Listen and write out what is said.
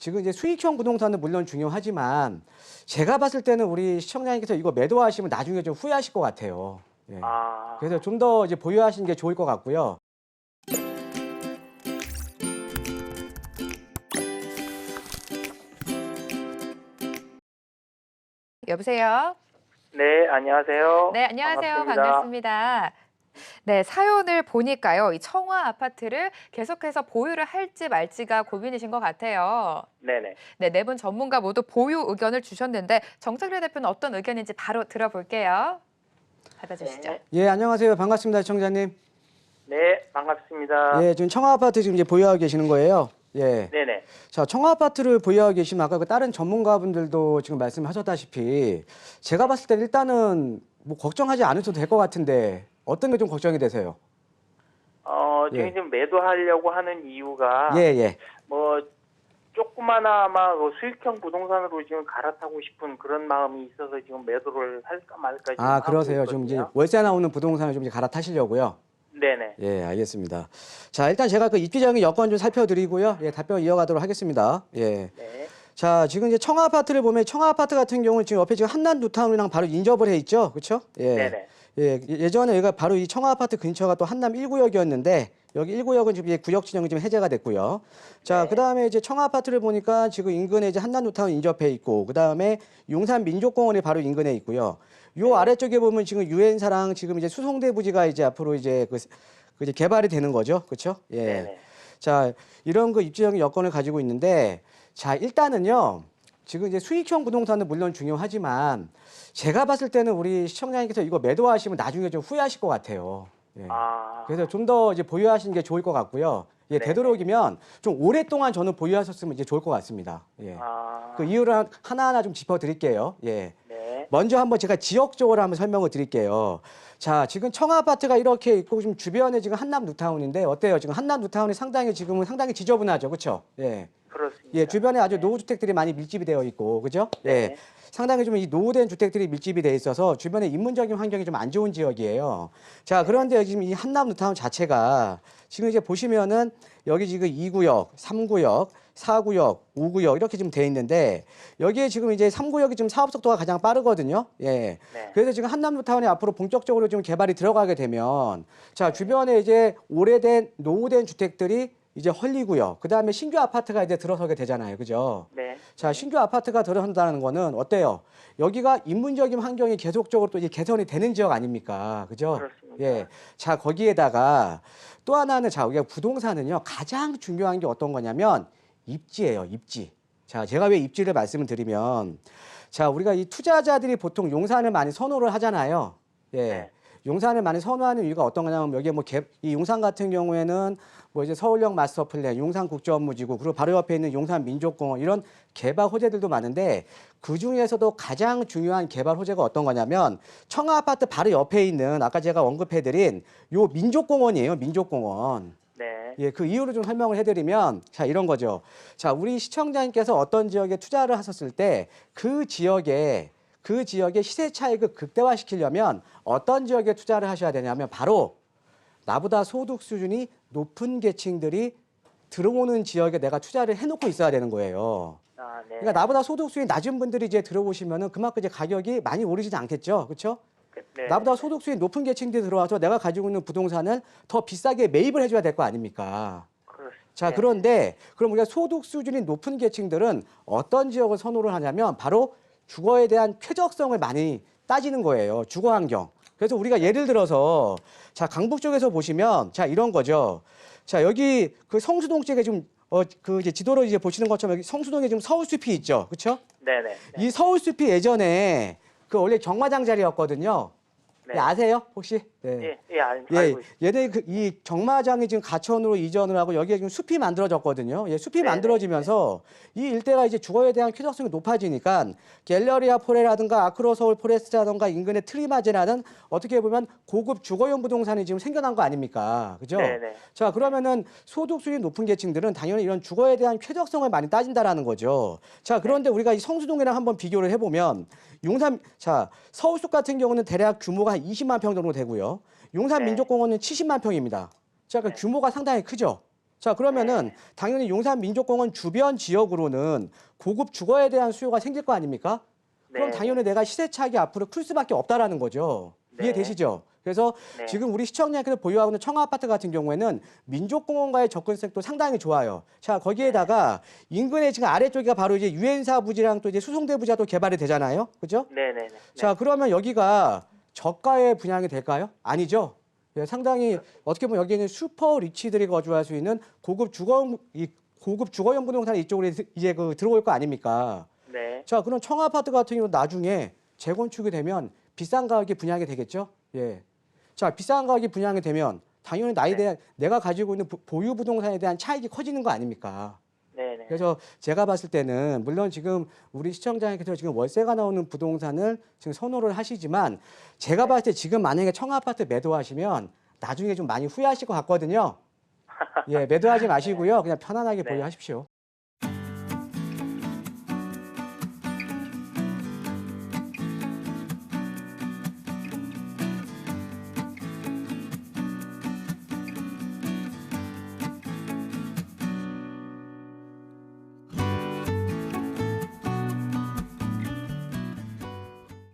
지금 이제 수익형 부동산은 물론 중요하지만 제가 봤을 때는 우리 시청자님께서 이거 매도하시면 나중에 좀 후회하실 것 같아요. 예. 아, 그래서 좀 더 이제 보유하시는 게 좋을 것 같고요. 여보세요? 네, 안녕하세요. 네, 안녕하세요. 반갑습니다. 네, 사연을 보니까요. 이 청화 아파트를 계속해서 보유를 할지 말지가 고민이신 것 같아요. 네네. 네, 네 분 전문가 모두 보유 의견을 주셨는데 정창래 대표는 어떤 의견인지 바로 들어볼게요. 받아주시죠. 네. 예, 안녕하세요. 반갑습니다, 시청자님. 네, 반갑습니다. 예, 지금 청아 아파트 지금 이제 보유하고 계시는 거예요. 예. 네네. 자, 청아 아파트를 보유하고 계시면 아까 그 다른 전문가분들도 지금 말씀하셨다시피 제가 봤을 때 일단은 뭐 걱정하지 않으셔도 될 것 같은데 어떤 게 좀 걱정이 되세요? 지금 예. 좀 매도하려고 하는 이유가 예, 예. 뭐 조그마나마 그 수익형 부동산으로 지금 갈아타고 싶은 그런 마음이 있어서 지금 매도를 할까 말까 지금 아, 하고 그러세요. 좀 이제 있거든요. 월세 나오는 부동산을 좀 이제 갈아타시려고요. 네네. 예, 알겠습니다. 자, 일단 제가 그 입지적인 여건 좀 살펴드리고요. 예, 답변 이어가도록 하겠습니다. 예. 네. 자, 지금 이제 청아 아파트를 보면 청아 아파트 같은 경우는 지금 옆에 지금 한남 뉴타운이랑 바로 인접을 해 있죠. 그렇죠? 예. 네네. 예, 예전에 여기가 바로 이 청아 아파트 근처가 또 한남 1구역이었는데 여기 1구역은 지금 이제 구역 진영이 좀 해제가 됐고요. 자, 네. 그다음에 이제 청아 아파트를 보니까 지금 인근에 이제 한남 뉴타운 인접해 있고 그다음에 용산 민족공원이 바로 인근에 있고요. 요 네. 아래쪽에 보면 지금 유엔사랑 지금 이제 수송대 부지가 이제 앞으로 이제 그 이제 개발이 되는 거죠. 그렇죠? 예. 네네. 자, 이런 그 입지적인 여건을 가지고 있는데 자, 일단은요. 지금 이제 수익형 부동산은 물론 중요하지만 제가 봤을 때는 우리 시청자님께서 이거 매도하시면 나중에 좀 후회하실 것 같아요. 예. 아, 그래서 좀 더 이제 보유하시는 게 좋을 것 같고요. 예, 네. 되도록이면 좀 오랫동안 저는 보유하셨으면 이제 좋을 것 같습니다. 예. 아, 그 이유를 하나하나 좀 짚어드릴게요. 예. 네. 먼저 한번 제가 지역적으로 한번 설명을 드릴게요. 자, 지금 청아 아파트가 이렇게 있고 지금 주변에 지금 한남 뉴타운인데 어때요? 지금 한남 뉴타운이 상당히 지금은 상당히 지저분하죠, 그렇죠? 예. 그렇습니다. 예, 주변에 아주 네. 노후 주택들이 많이 밀집이 되어 있고, 그죠? 네. 예. 상당히 좀 이 노후된 주택들이 밀집이 돼 있어서 주변에 인문적인 환경이 좀 안 좋은 지역이에요. 자, 그런데 여기 지금 이 한남 뉴타운 자체가 지금 이제 보시면은 여기 지금 2구역, 3구역, 4구역, 5구역 이렇게 지금 돼 있는데 여기에 지금 이제 3구역이 지금 사업 속도가 가장 빠르거든요. 예. 네. 그래서 지금 한남 뉴타운이 앞으로 본격적으로 좀 개발이 들어가게 되면 자, 주변에 이제 오래된 노후된 주택들이 이제 헐리고요. 그다음에 신규 아파트가 이제 들어서게 되잖아요. 그죠? 네. 자, 신규 아파트가 들어선다는 거는 어때요? 여기가 인문적인 환경이 계속적으로 또 이제 개선이 되는 지역 아닙니까? 그죠? 그렇습니다. 예. 자, 거기에다가 또 하나는 자, 우리가 부동산은요, 가장 중요한 게 어떤 거냐면 입지예요, 입지. 자, 제가 왜 입지를 말씀을 드리면 자, 우리가 이 투자자들이 보통 용산을 많이 선호를 하잖아요. 예. 네. 용산을 많이 선호하는 이유가 어떤 거냐면 여기에 뭐 이 용산 같은 경우에는 뭐 이제 서울역 마스터 플랜, 용산 국제업무지구, 그리고 바로 옆에 있는 용산 민족공원 이런 개발 호재들도 많은데 그 중에서도 가장 중요한 개발 호재가 어떤 거냐면 청아 아파트 바로 옆에 있는 아까 제가 언급해드린 요 민족공원이에요, 민족공원. 네. 예, 그 이유를 좀 설명을 해드리면 자 이런 거죠. 자, 우리 시청자님께서 어떤 지역에 투자를 하셨을 때 그 지역의 시세 차익을 극대화시키려면 어떤 지역에 투자를 하셔야 되냐면 바로 나보다 소득 수준이 높은 계층들이 들어오는 지역에 내가 투자를 해놓고 있어야 되는 거예요. 아, 네. 그러니까 나보다 소득 수준이 낮은 분들이 이제 들어오시면은 그만큼 이제 가격이 많이 오르지는 않겠죠, 그렇죠? 네. 나보다 소득 수준이 높은 계층들이 들어와서 내가 가지고 있는 부동산을 더 비싸게 매입을 해줘야 될 거 아닙니까? 그렇습니다. 자, 네. 그런데 그럼 우리가 소득 수준이 높은 계층들은 어떤 지역을 선호를 하냐면 바로 주거에 대한 쾌적성을 많이 따지는 거예요. 주거 환경. 그래서 우리가 예를 들어서 자, 강북 쪽에서 보시면 자, 이런 거죠. 자, 여기 그 성수동 쪽에 좀 그 이제 지도로 이제 보시는 것처럼 여기 성수동에 지금 서울숲이 있죠. 그렇죠? 네네. 네. 이 서울숲이 예전에 그 원래 경마장 자리였거든요. 네. 예, 아세요? 혹시? 네. 예, 알고 예, 있습니다. 얘네 이 정마장이 지금 가천으로 이전을 하고 여기에 지금 숲이 만들어졌거든요. 예, 숲이 네네. 만들어지면서 이 일대가 이제 주거에 대한 쾌적성이 높아지니까 갤러리아 포레라든가 아크로서울 포레스트라든가 인근의 트리마제라는 어떻게 보면 고급 주거용 부동산이 지금 생겨난 거 아닙니까? 그죠? 네네. 자, 그러면은 소득 수준이 높은 계층들은 당연히 이런 주거에 대한 쾌적성을 많이 따진다라는 거죠. 자, 그런데 우리가 이 성수동이랑 한번 비교를 해보면 자, 서울숲 같은 경우는 대략 규모가 한 20만 평 정도 되고요. 용산 네. 민족공원은 70만 평입니다. 자, 그 네. 규모가 상당히 크죠. 자, 그러면은 당연히 용산 민족공원 주변 지역으로는 고급 주거에 대한 수요가 생길 거 아닙니까? 그럼 네. 당연히 내가 시세 차익이 앞으로 클 수밖에 없다라는 거죠. 네. 이해되시죠? 그래서 네. 지금 우리 시청자께서 보유하고 있는 청아아파트 같은 경우에는 민족공원과의 접근성도 상당히 좋아요. 자, 거기에다가 인근에 지금 아래쪽이 바로 이제 유엔사 부지랑 또 이제 수송대 부지가 또 개발이 되잖아요. 그죠? 네네네. 자, 그러면 여기가 저가의 분양이 될까요? 아니죠. 예, 상당히 어떻게 보면 여기는 슈퍼 리치들이 거주할 수 있는 고급 주거용 부동산 이쪽으로 이제 들어올 거 아닙니까? 네. 자, 그럼 청아파트 같은 경우 나중에 재건축이 되면 비싼 가격에 분양이 되겠죠? 예. 자, 비싼 가격에 분양이 되면 당연히 내가 가지고 있는 보유 부동산에 대한 차익이 커지는 거 아닙니까? 네네. 그래서 제가 봤을 때는 물론 지금 우리 시청자님께서 지금 월세가 나오는 부동산을 지금 선호를 하시지만 제가 봤을 때 지금 만약에 청아파트 매도하시면 나중에 좀 많이 후회하실 것 같거든요. 예, 매도하지 마시고요. 그냥 편안하게 네. 보유하십시오.